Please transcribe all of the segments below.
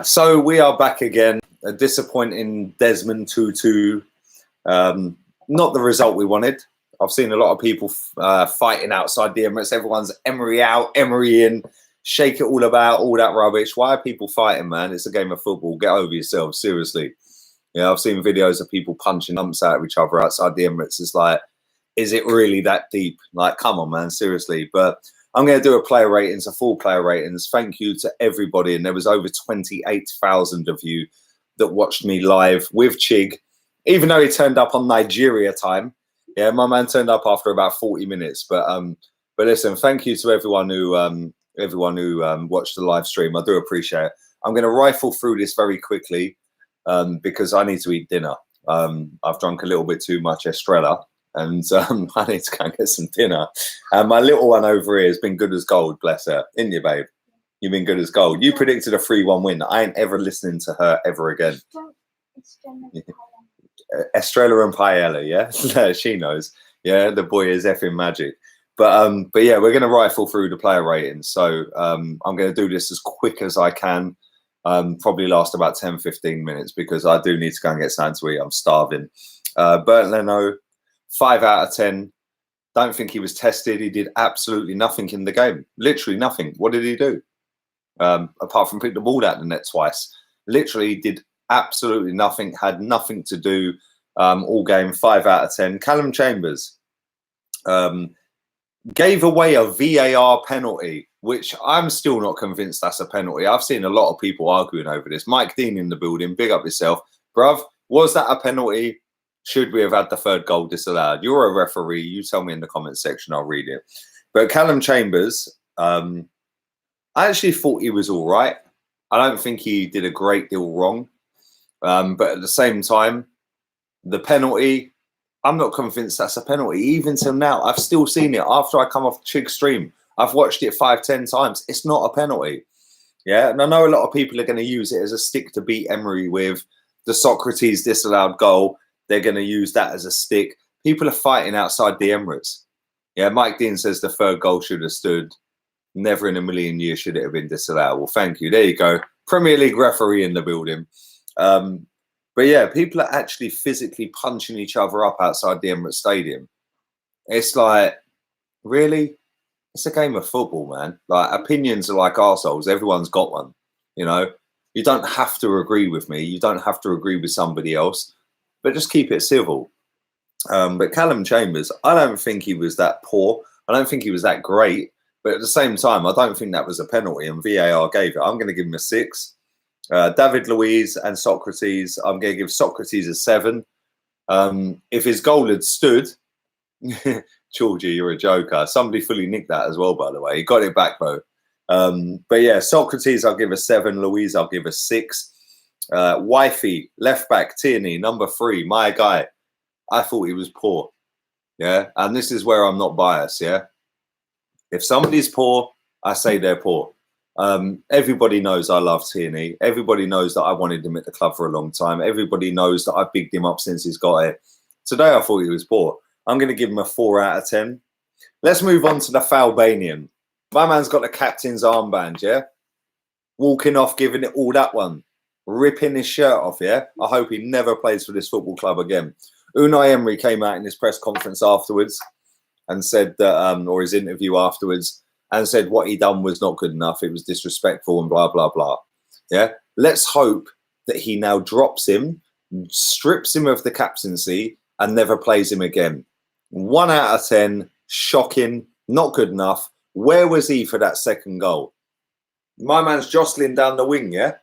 So we are back again. A disappointing Desmond 2-2. Not the result we wanted. I've seen a lot of people fighting outside the Emirates. Everyone's Emery out, Emery in, shake it all about, all that rubbish. Why are people fighting, man? It's a game of football. Get over yourselves, seriously. Yeah, I've seen videos of people punching umps out of each other outside the Emirates. It's like, is it really that deep? Like, come on, man, seriously. But I'm going to do a player ratings, a full player ratings. Thank you to everybody. And there was over 28,000 of you that watched me live with Chig, even though he turned up on Nigeria time. Yeah, my man turned up after about 40 minutes. But listen, thank you to everyone who watched the live stream. I do appreciate it. I'm going to rifle through this very quickly because I need to eat dinner. I've drunk a little bit too much Estrella. And I need to go and get some dinner. And my little one over here has been good as gold, bless her. Isn't you, babe? You've been good as gold. You predicted a 3-1 win. I ain't ever listening to her ever again. Estrella and Paella, yeah? She knows. Yeah, the boy is effing magic. But yeah, we're going to rifle through the player ratings. So I'm going to do this as quick as I can. Probably last about 10, 15 minutes because I do need to go and get something to eat. I'm starving. Bernd Leno, 5 out of 10. Don't think he was tested. He did absolutely nothing in the game. Literally nothing. What did he do? Apart from pick the ball out the net twice. Literally did absolutely nothing. Had nothing to do all game. 5 out of 10. Callum Chambers gave away a VAR penalty, which I'm still not convinced that's a penalty. I've seen a lot of people arguing over this. Mike Dean in the building. Big up yourself. Bruv, was that a penalty? Should we have had the third goal disallowed? You're a referee. You tell me in the comment section. I'll read it. But Callum Chambers, I actually thought he was all right. I don't think he did a great deal wrong. But at the same time, the penalty, I'm not convinced that's a penalty. Even till now, I've still seen it. After I come off Chig's stream, I've watched it 5-10 times. It's not a penalty. Yeah, and I know a lot of people are going to use it as a stick to beat Emery with. The Socrates disallowed goal. They're going to use that as a stick. People are fighting outside the Emirates. Yeah, Mike Dean says the third goal should have stood. Never in a million years should it have been disallowed. Well, thank you. There you go. Premier League referee in the building. But yeah, people are actually physically punching each other up outside the Emirates Stadium. It's like, really? It's a game of football, man. Like, opinions are like arseholes. Everyone's got one. You know, you don't have to agree with me. You don't have to agree with somebody else. But just keep it civil. But Callum Chambers, I don't think he was that poor. I don't think he was that great. But at the same time, I don't think that was a penalty, and VAR gave it. I'm going to give him a 6. David Luiz and Socrates, I'm going to give Socrates a 7. If his goal had stood, Georgie, you're a joker. Somebody fully nicked that as well, by the way. He got it back, though. But yeah, Socrates, I'll give a 7. Luiz, I'll give a 6. Wifey, left back, Tierney, number 3, my guy. I thought he was poor. Yeah. And this is where I'm not biased. Yeah. If somebody's poor, I say they're poor. Everybody knows I love Tierney. Everybody knows that I wanted him at the club for a long time. Everybody knows that I've bigged him up since he's got it. Today, I thought he was poor. I'm going to give him a 4 out of 10. Let's move on to the Falbanian. My man's got the captain's armband. Yeah. Walking off, giving it all that one. Ripping his shirt off, yeah? I hope he never plays for this football club again. Unai Emery came out in his press conference afterwards and said that, or his interview afterwards, and said what he done was not good enough. It was disrespectful and blah, blah, blah. Yeah? Let's hope that he now drops him, strips him of the captaincy, and never plays him again. 1 out of 10, shocking, not good enough. Where was he for that second goal? My man's jostling down the wing, yeah?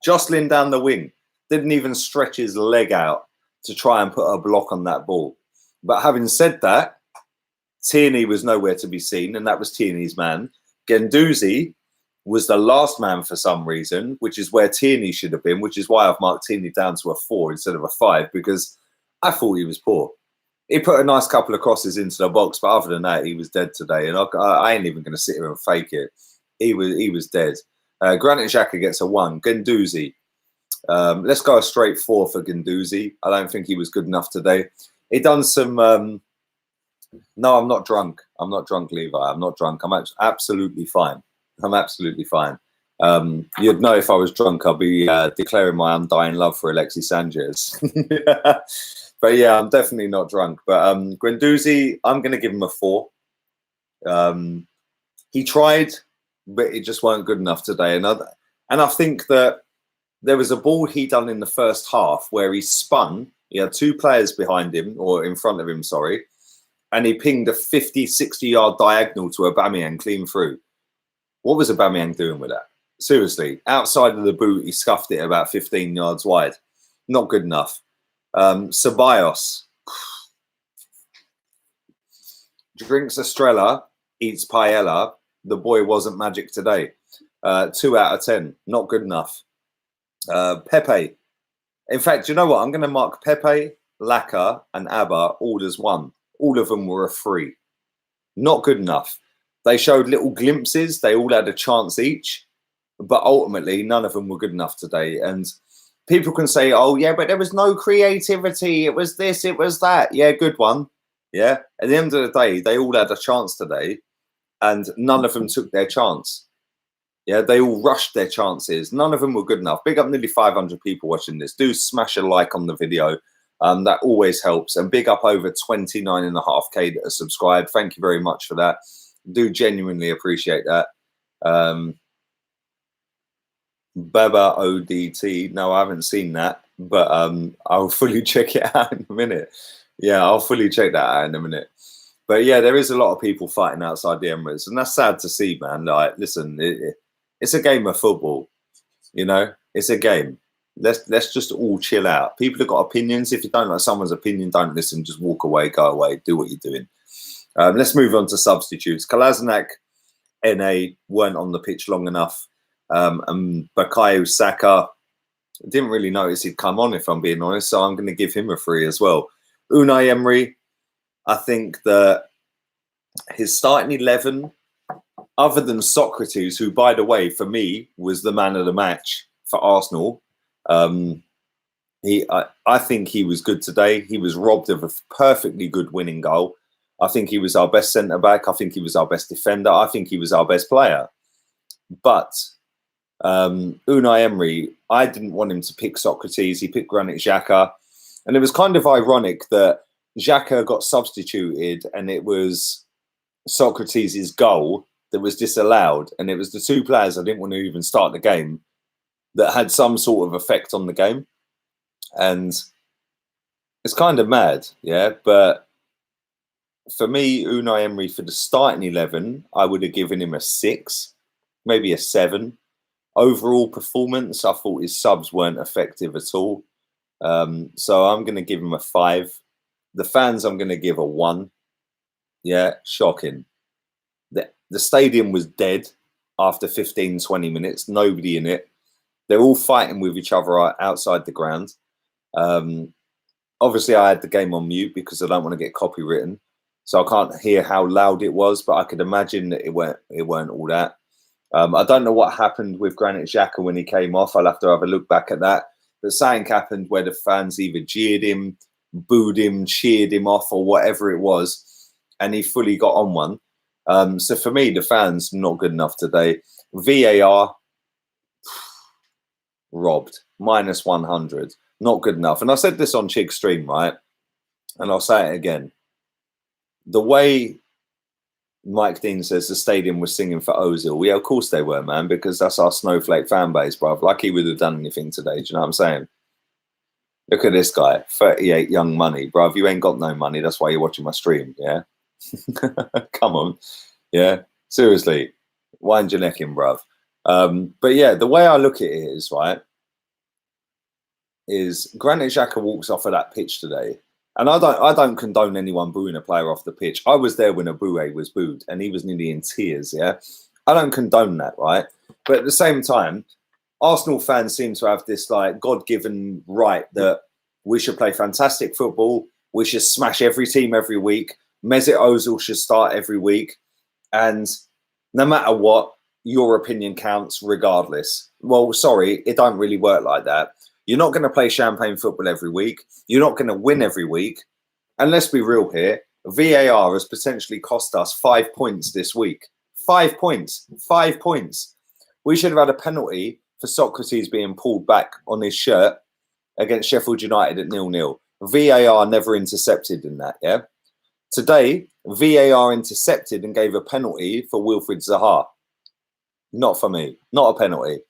Jostling down the wing, didn't even stretch his leg out to try and put a block on that ball. But having said that, Tierney was nowhere to be seen, and that was Tierney's man. Guendouzi was the last man for some reason, which is where Tierney should have been, which is why I've marked Tierney down to a 4 instead of a 5, because I thought he was poor. He put a nice couple of crosses into the box, but other than that, he was dead today. And I ain't even going to sit here and fake it. He was dead. Granit Xhaka gets a 1. Guendouzi. Let's go a straight 4 for Guendouzi. I don't think he was good enough today. He done some... no, I'm not drunk. I'm not drunk, Levi. I'm not drunk. I'm absolutely fine. I'm absolutely fine. You'd know if I was drunk, I'd be declaring my undying love for Alexis Sanchez. But yeah, I'm definitely not drunk. But Guendouzi, I'm going to give him a 4. He tried, but it just weren't good enough today. And I think that there was a ball he done in the first half where he spun. He had 2 players behind him, or in front of him, sorry. And he pinged a 50, 60-yard diagonal to Aubameyang clean through. What was Aubameyang doing with that? Seriously, outside of the boot, he scuffed it about 15 yards wide. Not good enough. Ceballos drinks Estrella, eats paella. The boy wasn't magic today. 2 out of 10. Not good enough. Pepe. In fact, you know what? I'm going to mark Pepe, Laka, and Abba all as 1. All of them were a 3. Not good enough. They showed little glimpses. They all had a chance each. But ultimately, none of them were good enough today. And people can say, oh, yeah, but there was no creativity. It was this, it was that. Yeah, good one. Yeah. At the end of the day, they all had a chance today. And none of them took their chance. Yeah, they all rushed their chances. None of them were good enough. Big up nearly 500 people watching this. Do smash a like on the video. That always helps. And big up over 29.5K that are subscribed. Thank you very much for that. Do genuinely appreciate that. Baba ODT. No, I haven't seen that, but I'll fully check it out in a minute. Yeah, I'll fully check that out in a minute. But yeah, there is a lot of people fighting outside the Emirates, and that's sad to see, man. Like, listen, it's a game of football, you know. It's a game. Let's just all chill out. People have got opinions. If you don't like someone's opinion, don't listen. Just walk away, go away, do what you're doing. Let's move on to substitutes. Kolasinac, NA weren't on the pitch long enough. And Bukayo Saka, didn't really notice he'd come on, if I'm being honest, so I'm going to give him a 3 as well. Unai Emery, I think that his starting 11, other than Socrates, who, by the way, for me, was the man of the match for Arsenal, I think he was good today. He was robbed of a perfectly good winning goal. I think he was our best centre-back. I think he was our best defender. I think he was our best player. But Unai Emery, I didn't want him to pick Socrates. He picked Granit Xhaka. And it was kind of ironic that Xhaka got substituted and it was Socrates' goal that was disallowed. And it was the 2 players I didn't want to even start the game that had some sort of effect on the game. And it's kind of mad, yeah. But for me, Unai Emery, for the starting 11, I would have given him a 6, maybe a 7. Overall performance, I thought his subs weren't effective at all. So I'm going to give him a 5. The fans, I'm going to give a 1. Yeah, shocking. The stadium was dead after 15, 20 minutes. Nobody in it. They're all fighting with each other outside the ground. Obviously, I had the game on mute because I don't want to get copywritten. So I can't hear how loud it was, but I could imagine that it weren't all that. I don't know what happened with Granit Xhaka when he came off. I'll have to have a look back at that. But something happened where the fans either jeered him, booed him, cheered him off, or whatever it was, and he fully got on one. So for me, the fans, not good enough today. VAR, robbed. -100. Not good enough. And I said this on Chig's stream, right? And I'll say it again. The way Mike Dean says the stadium was singing for Ozil. Yeah, of course they were, man, because that's our snowflake fan base, bruv. Like he would have done anything today. Do you know what I'm saying? Look at this guy, 38 young money, bruv. You ain't got no money. That's why you're watching my stream, yeah? Come on. Yeah, seriously. Wind your neck in, bruv. But yeah, the way I look at it is, right, is Granit Xhaka walks off of that pitch today. And I don't condone anyone booing a player off the pitch. I was there when Abue was booed and he was nearly in tears, yeah? I don't condone that, right? But at the same time, Arsenal fans seem to have this like God-given right that we should play fantastic football. We should smash every team every week. Mesut Ozil should start every week. And no matter what, your opinion counts regardless. Well, sorry, it don't really work like that. You're not going to play champagne football every week. You're not going to win every week. And let's be real here. VAR has potentially cost us 5 points this week. 5 points. 5 points. We should have had a penalty for Socrates being pulled back on his shirt against Sheffield United at 0-0. VAR never intercepted in that, yeah? Today, VAR intercepted and gave a penalty for Wilfried Zaha. Not for me. Not a penalty.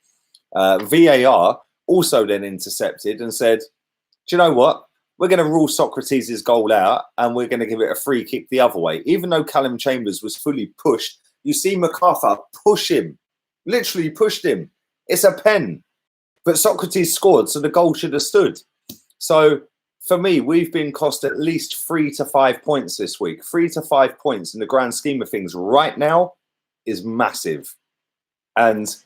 VAR also then intercepted and said, do you know what? We're going to rule Socrates' goal out and we're going to give it a free kick the other way. Even though Callum Chambers was fully pushed, you see MacArthur push him. Literally pushed him. It's a pen. But Socrates scored, so the goal should have stood. So for me, we've been cost at least 3 to 5 points this week. 3 to 5 points in the grand scheme of things right now is massive. And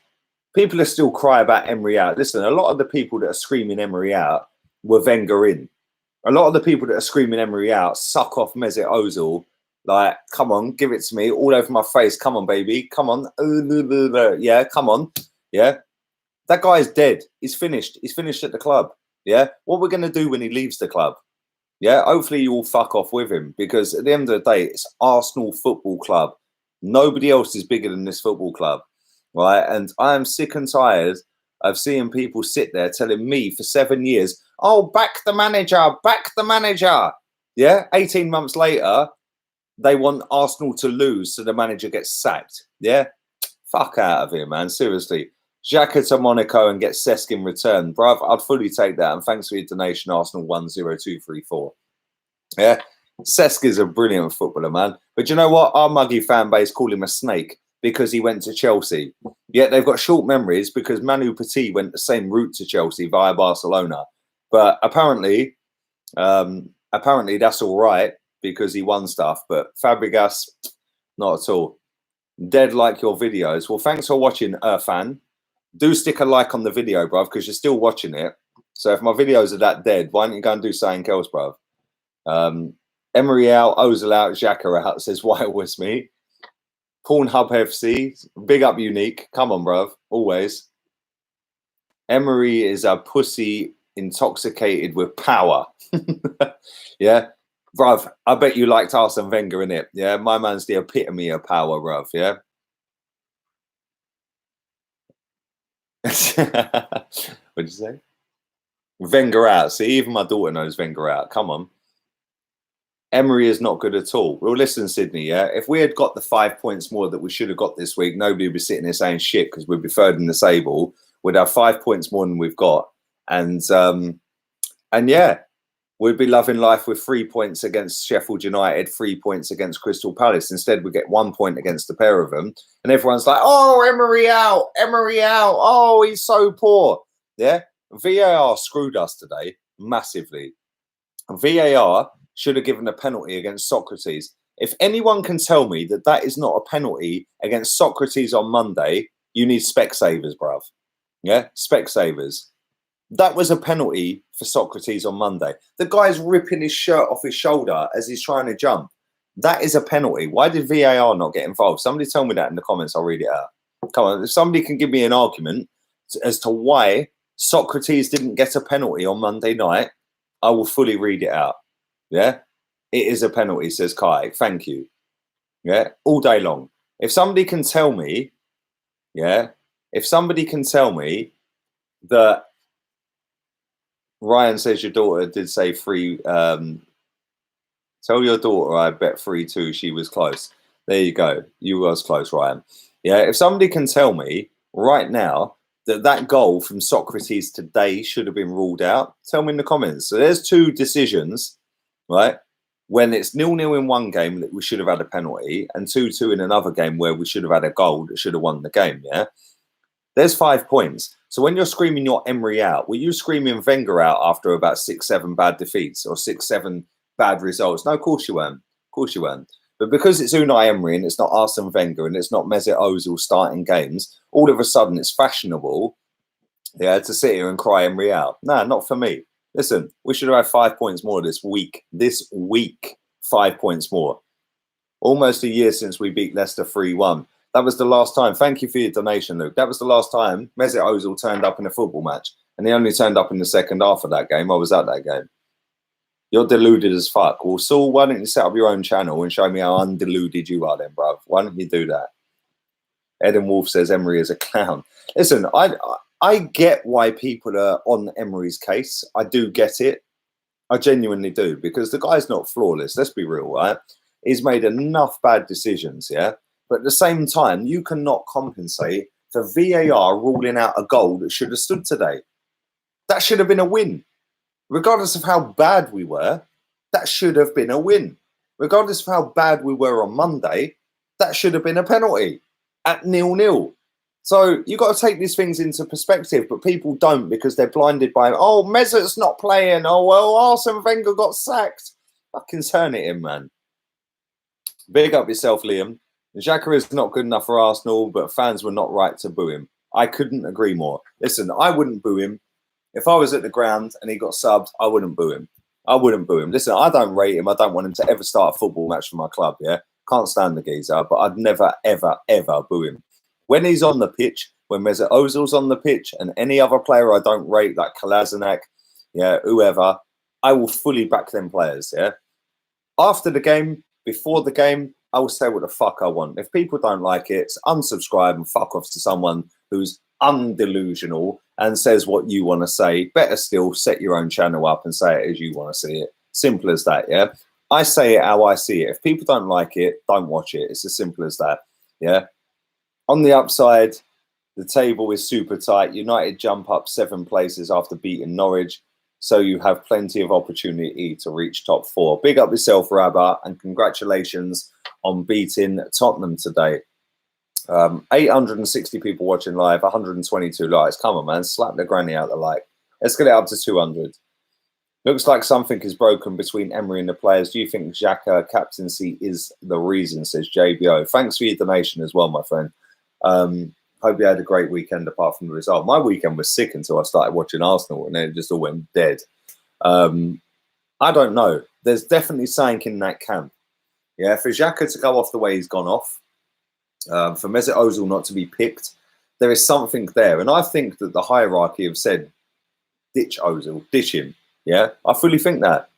people are still crying about Emery out. Listen, a lot of the people that are screaming Emery out were Wenger in. A lot of the people that are screaming Emery out suck off Mesut Ozil. Like, come on, give it to me. All over my face. Come on, baby. Come on. Yeah, come on. Yeah. That guy is dead. He's finished. He's finished at the club. Yeah. What we're going to do when he leaves the club? Yeah. Hopefully you all fuck off with him, because at the end of the day, it's Arsenal Football Club. Nobody else is bigger than this football club. Right. And I am sick and tired of seeing people sit there telling me for 7 years, oh, back the manager, back the manager. Yeah. 18 months later, they want Arsenal to lose so the manager gets sacked. Yeah. Fuck out of here, man. Seriously. Xhaka to Monaco and get Cesc in return. Bruv, I'd fully take that. And thanks for your donation, Arsenal 10234. Yeah. Cesc is a brilliant footballer, man. But you know what? Our muggy fan base call him a snake because he went to Chelsea. Yet they've got short memories because Manu Petit went the same route to Chelsea via Barcelona. But apparently that's all right because he won stuff. But Fabregas, not at all. Dead like your videos. Well, thanks for watching, fan. Do stick a like on the video, bruv, because you're still watching it. So if my videos are that dead, why don't you go and do something else, bruv? Emery out, Ozil out, Xhaka out, says, why always me? Pornhub FC, big up Unique. Come on, bruv, always. Emery is a pussy intoxicated with power. Yeah, bruv, I bet you liked Arsene Wenger, innit? Yeah, my man's the epitome of power, bruv, yeah? What'd you say? Wenger out. See, even my daughter knows Wenger out. Come on. Emery is not good at all. Well, listen, Sydney, yeah? If we had got the 5 points more that we should have got this week, nobody would be sitting there saying shit because we'd be third in the table. We'd have 5 points more than we've got. And yeah, we'd be loving life with 3 points against Sheffield United, 3 points against Crystal Palace. Instead, we get 1 point against the pair of them. And everyone's like, oh, Emery out, Emery out. Oh, he's so poor. Yeah, VAR screwed us today massively. VAR should have given a penalty against Socrates. If anyone can tell me that that is not a penalty against Socrates on Monday, you need Specsavers, bruv. Yeah, Specsavers. That was a penalty for Socrates on Monday. The guy's ripping his shirt off his shoulder as he's trying to jump. That is a penalty. Why did VAR not get involved? Somebody tell me that in the comments. I'll read it out. Come on. If somebody can give me an argument as to why Socrates didn't get a penalty on Monday night, I will fully read it out. Yeah? It is a penalty, says Kai. Thank you. Yeah? All day long. If somebody can tell me, yeah? If somebody can tell me that Ryan says your daughter did say 3. Tell your daughter I bet 3-2 she was close. There you go. You was close, Ryan. Yeah, if somebody can tell me right now that that goal from Socrates today should have been ruled out, tell me in the comments. So there's 2 decisions, right? When it's 0-0 in one game that we should have had a penalty and 2-2 in another game where we should have had a goal that should have won the game, yeah? There's 5 points. So when you're screaming your Emery out, were you screaming Wenger out after about 6-7 bad defeats or 6-7 bad results? No, of course you weren't. Of course you weren't. But because it's Unai Emery and it's not Arsene Wenger and it's not Mesut Ozil starting games, all of a sudden it's fashionable, yeah, to sit here and cry Emery out. Nah, not for me. Listen, we should have had 5 points more this week. This week, 5 points more. Almost a year since we beat Leicester 3-1. That was the last time. Thank you for your donation, Luke. That was the last time Mesut Ozil turned up in a football match. And he only turned up in the second half of that game. I was at that game. You're deluded as fuck. Well, Saul, why don't you set up your own channel and show me how undeluded you are then, bruv? Why don't you do that? Eden Wolf says Emery is a clown. Listen, I get why people are on Emery's case. I do get it. I genuinely do, because the guy's not flawless. Let's be real, right? He's made enough bad decisions, yeah? But at the same time, you cannot compensate for VAR ruling out a goal that should have stood today. That should have been a win. Regardless of how bad we were, that should have been a win. Regardless of how bad we were on Monday, that should have been a penalty at 0-0. So you got to take these things into perspective, but people don't, because they're blinded by, oh, Mesut's not playing. Oh, well, Arsene Wenger got sacked. Fucking turn it in, man. Big up yourself, Liam. Xhaka is not good enough for Arsenal, but fans were not right to boo him. I couldn't agree more. Listen, I wouldn't boo him. If I was at the ground and he got subbed, I wouldn't boo him. I wouldn't boo him. Listen, I don't rate him. I don't want him to ever start a football match for my club, yeah? Can't stand the geezer, but I'd never, ever, ever boo him. When he's on the pitch, when Mesut Ozil's on the pitch, and any other player I don't rate, like Kolasinac, yeah, whoever, I will fully back them players, yeah? After the game, before the game, I will say what the fuck I want. If people don't like it, unsubscribe and fuck off to someone who's undelusional and says what you want to say. Better still, set your own channel up and say it as you want to see it. Simple as that, yeah? I say it how I see it. If people don't like it, don't watch it. It's as simple as that, yeah? On the upside, the table is super tight. United jump up 7 places after beating Norwich, so you have plenty of opportunity to reach top 4. Big up yourself, Rabah, and congratulations on beating Tottenham today. 860 people watching live, 122 likes. Come on, man, slap the granny out the like. Let's get it up to 200. Looks like something is broken between Emery and the players. Do you think Xhaka captaincy is the reason, says JBO. Thanks for your donation as well, my friend. Hope you had a great weekend apart from the result. My weekend was sick until I started watching Arsenal, and then it just all went dead. I don't know. There's definitely something in that camp. Yeah, for Xhaka to go off the way he's gone off, for Mesut Ozil not to be picked, there is something there. And I think that the hierarchy have said, ditch Ozil, ditch him. Yeah, I fully think that.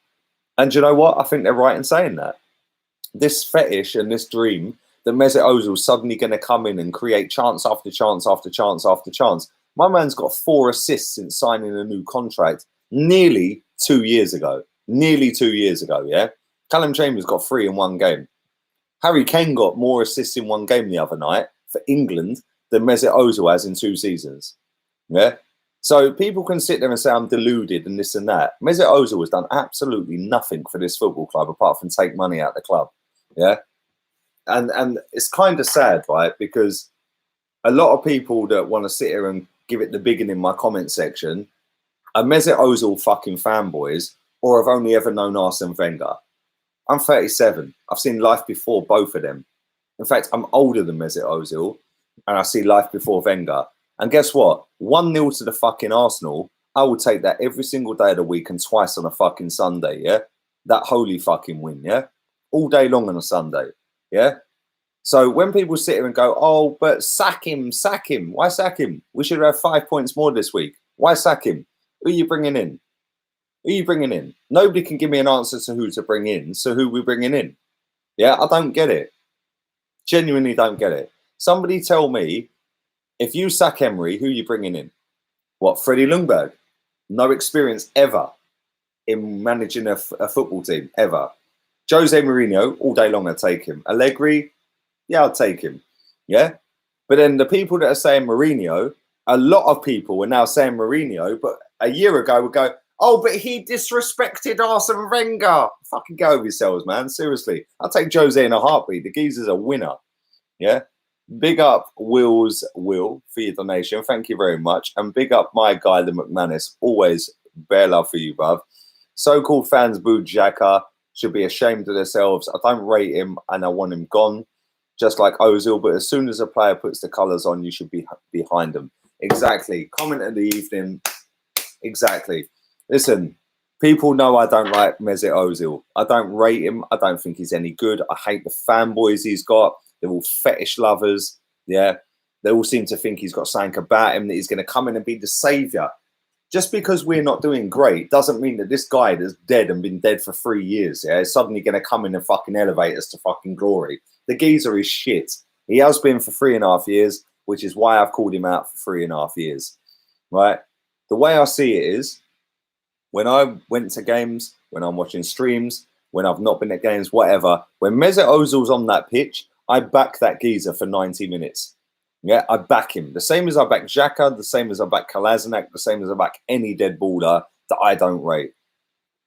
And you know what? I think they're right in saying that. This fetish and this dream that Mesut Ozil's suddenly going to come in and create chance after chance after chance after chance. My man's got 4 assists since signing a new contract nearly 2 years ago. Nearly 2 years ago, yeah? Callum Chambers got 3 in 1 game. Harry Kane got more assists in 1 game the other night for England than Mesut Ozil has in 2 seasons. Yeah? So people can sit there and say I'm deluded and this and that. Mesut Ozil has done absolutely nothing for this football club apart from take money out of the club. Yeah? And it's kind of sad, right? Because a lot of people that want to sit here and give it the biggin in my comment section are Mesut Ozil fucking fanboys or have only ever known Arsene Wenger. I'm 37. I've seen life before both of them. In fact, I'm older than Mesut Ozil and I see life before Wenger. And guess what? 1-0 to the fucking Arsenal, I will take that every single day of the week and twice on a fucking Sunday, yeah? That holy fucking win, yeah? All day long on a Sunday. Yeah. So when people sit here and go, oh, but sack him. Why sack him? We should have 5 points more this week. Why sack him? Who are you bringing in? Who are you bringing in? Nobody can give me an answer to who to bring in. So who are we bringing in? Yeah, I don't get it. Genuinely don't get it. Somebody tell me, if you sack Emery, who are you bringing in? What, Freddie Ljungberg? No experience ever in managing a football team, ever. Jose Mourinho, all day long, I'd take him. Allegri, yeah, I'll take him. Yeah? But then the people that are saying Mourinho, a lot of people are now saying Mourinho, but a year ago would go, oh, but he disrespected Arsene Wenger. Fucking go with yourselves, man. Seriously. I'll take Jose in a heartbeat. The geezer's a winner. Yeah? Big up Will for your donation. Thank you very much. And big up my guy, the McManus. Always bare love for you, bruv. So-called fans booed Xhaka. Should be ashamed of themselves. I don't rate him and I want him gone, just like Ozil. But as soon as a player puts the colours on, you should be behind them. Exactly. Comment of the evening. Exactly. Listen, people know I don't like Mesut Ozil. I don't rate him. I don't think he's any good. I hate the fanboys he's got. They're all fetish lovers. Yeah. They all seem to think he's got something about him, that he's going to come in and be the saviour. Just because we're not doing great doesn't mean that this guy that's dead and been dead for 3 years, yeah, is suddenly going to come in and fucking elevate us to fucking glory. The geezer is shit. He has been for 3.5 years, which is why I've called him out for 3.5 years, right? The way I see it is, when I went to games, when I'm watching streams, when I've not been at games, whatever, when Mesut Ozil's on that pitch, I back that geezer for 90 minutes. Yeah, I back him. The same as I back Xhaka, the same as I back Kolasinac, the same as I back any dead baller that I don't rate.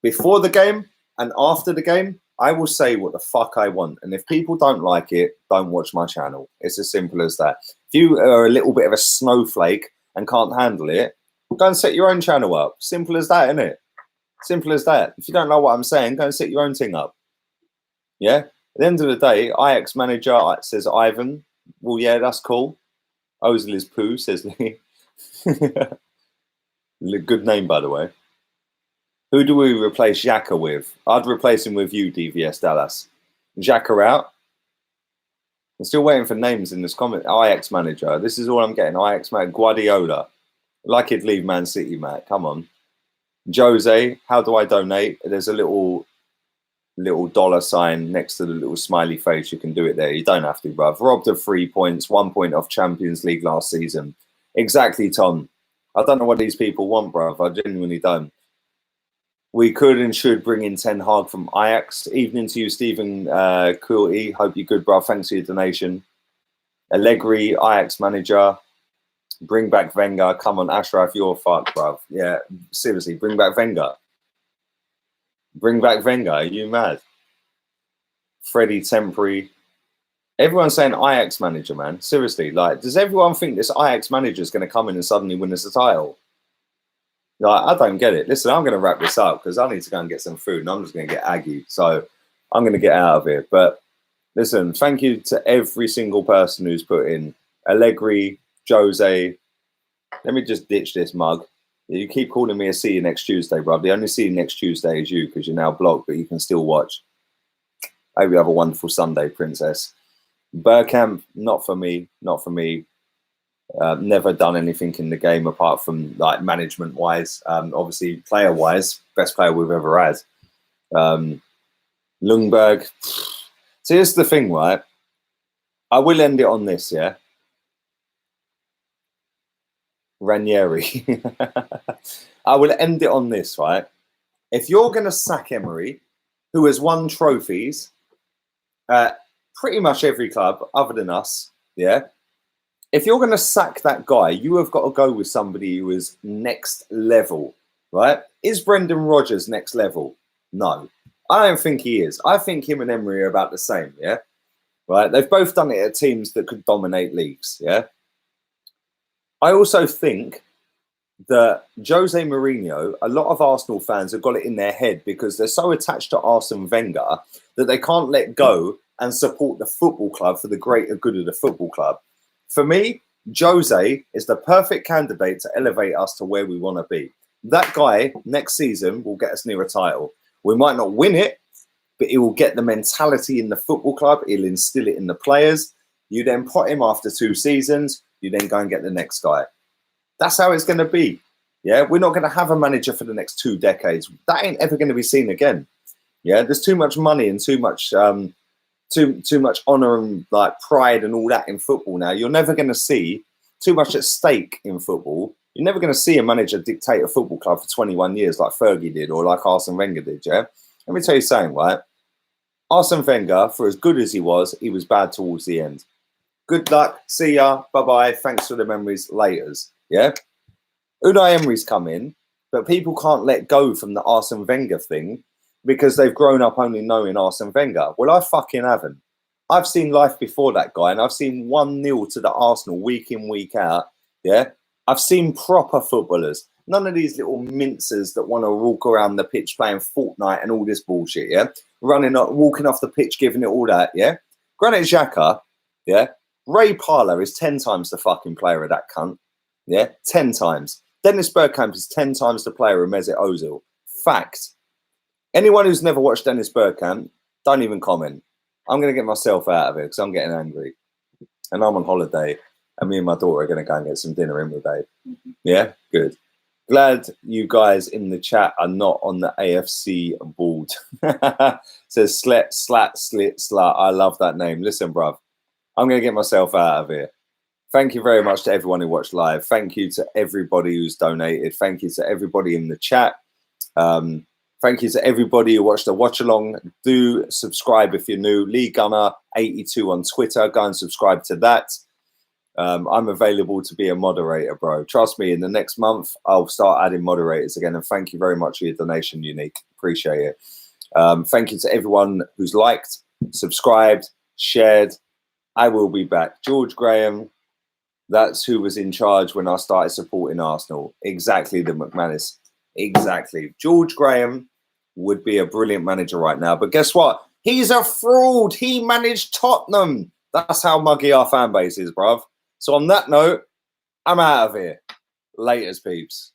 Before the game and after the game, I will say what the fuck I want. And if people don't like it, don't watch my channel. It's as simple as that. If you are a little bit of a snowflake and can't handle it, go and set your own channel up. Simple as that, isn't it? Simple as that. If you don't know what I'm saying, go and set your own thing up. Yeah? At the end of the day, Ajax manager says Ivan. Well, yeah, that's cool. Ozil is poo, says Lee. Good name, by the way. Who do we replace Xhaka with? I'd replace him with you, DVS Dallas. Xhaka out. I'm still waiting for names in this comment. Ajax manager. This is all I'm getting. Ajax manager. Guardiola. Like he'd leave Man City, Matt. Come on. Jose, how do I donate? There's a little dollar sign next to the little smiley face. You can do it there. You don't have to, bruv. Robbed of 3 points, 1 point off Champions League last season. Exactly, Tom. I don't know what these people want, bruv. I genuinely don't. We could and should bring in Ten Hag from Ajax. Evening to you, Stephen Coolty. Hope you're good, bruv. Thanks for your donation. Allegri, Ajax manager. Bring back Wenger. Come on, Ashraf, you're fucked, bruv. Yeah, seriously, bring back Wenger. Bring back Wenger. Are you mad? Freddie temporary. Everyone's saying Ajax manager, man. Seriously, like, does everyone think this Ajax manager is going to come in and suddenly win us the title? Like, I don't get it. Listen, I'm going to wrap this up because I need to go and get some food and I'm just going to get aggy. So I'm going to get out of here. But listen, thank you to every single person who's put in. Allegri, Jose. Let me just ditch this mug. You keep calling me a see you next Tuesday, bro. The only see you next Tuesday is you because you're now blocked, but you can still watch. I hope you have a wonderful Sunday, princess. Bergkamp, not for me. Not for me. Never done anything in the game apart from like management wise. Obviously, player wise, best player we've ever had. Ljungberg. See, here's the thing, right? I will end it on this, yeah. Ranieri. I will end it on this, right? If you're going to sack Emery, who has won trophies at pretty much every club other than us, yeah. If you're going to sack that guy, you have got to go with somebody who is next level, right? Is Brendan Rodgers next level? No, I don't think he is. I think him and Emery are about the same, yeah? Right? They've both done it at teams that could dominate leagues, yeah? I also think that Jose Mourinho, a lot of Arsenal fans have got it in their head because they're so attached to Arsene Wenger that they can't let go and support the football club for the greater good of the football club. For me, Jose is the perfect candidate to elevate us to where we want to be. That guy next season will get us near a title. We might not win it, but he will get the mentality in the football club. He'll instill it in the players. You then put him after 2 seasons. You then go and get the next guy. That's how it's going to be. Yeah, we're not going to have a manager for the next 2 decades. That ain't ever going to be seen again. Yeah, there's too much money and too much honor and like pride and all that in football now. You're never going to see too much at stake in football. You're never going to see a manager dictate a football club for 21 years like Fergie did or like Arsene Wenger did, yeah? Let me tell you something, right? Arsene Wenger, for as good as he was bad towards the end. Good luck. See ya. Bye-bye. Thanks for the memories. Laters. Yeah? Unai Emery's come in, but people can't let go from the Arsene Wenger thing because they've grown up only knowing Arsene Wenger. Well, I fucking haven't. I've seen life before that guy, and I've seen 1-0 to the Arsenal week in, week out. Yeah? I've seen proper footballers. None of these little mincers that want to walk around the pitch playing Fortnite and all this bullshit, yeah? Walking off the pitch, giving it all that, yeah? Granit Xhaka, yeah? Ray Parlour is 10 times the fucking player of that cunt. Yeah? 10 times. Dennis Bergkamp is 10 times the player of Mesut Ozil. Fact. Anyone who's never watched Dennis Bergkamp, don't even comment. I'm going to get myself out of it because I'm getting angry. And I'm on holiday. And me and my daughter are going to go and get some dinner in with Babe. Yeah? Good. Glad you guys in the chat are not on the a.f.c. board. Says slat, slit, slut. I love that name. Listen, bruv. I'm going to get myself out of here. Thank you very much to everyone who watched live. Thank you to everybody who's donated. Thank you to everybody in the chat. Thank you to everybody who watched the watch along. Do subscribe if you're new. Lee Gunner 82 on Twitter. Go and subscribe to that. I'm available to be a moderator, bro. Trust me, in the next month, I'll start adding moderators again. And thank you very much for your donation, Unique. Appreciate it. Thank you to everyone who's liked, subscribed, shared. I will be back. George Graham, that's who was in charge when I started supporting Arsenal. Exactly, the McManus. Exactly. George Graham would be a brilliant manager right now. But guess what? He's a fraud. He managed Tottenham. That's how muggy our fan base is, bruv. So on that note, I'm out of here. Laters, peeps.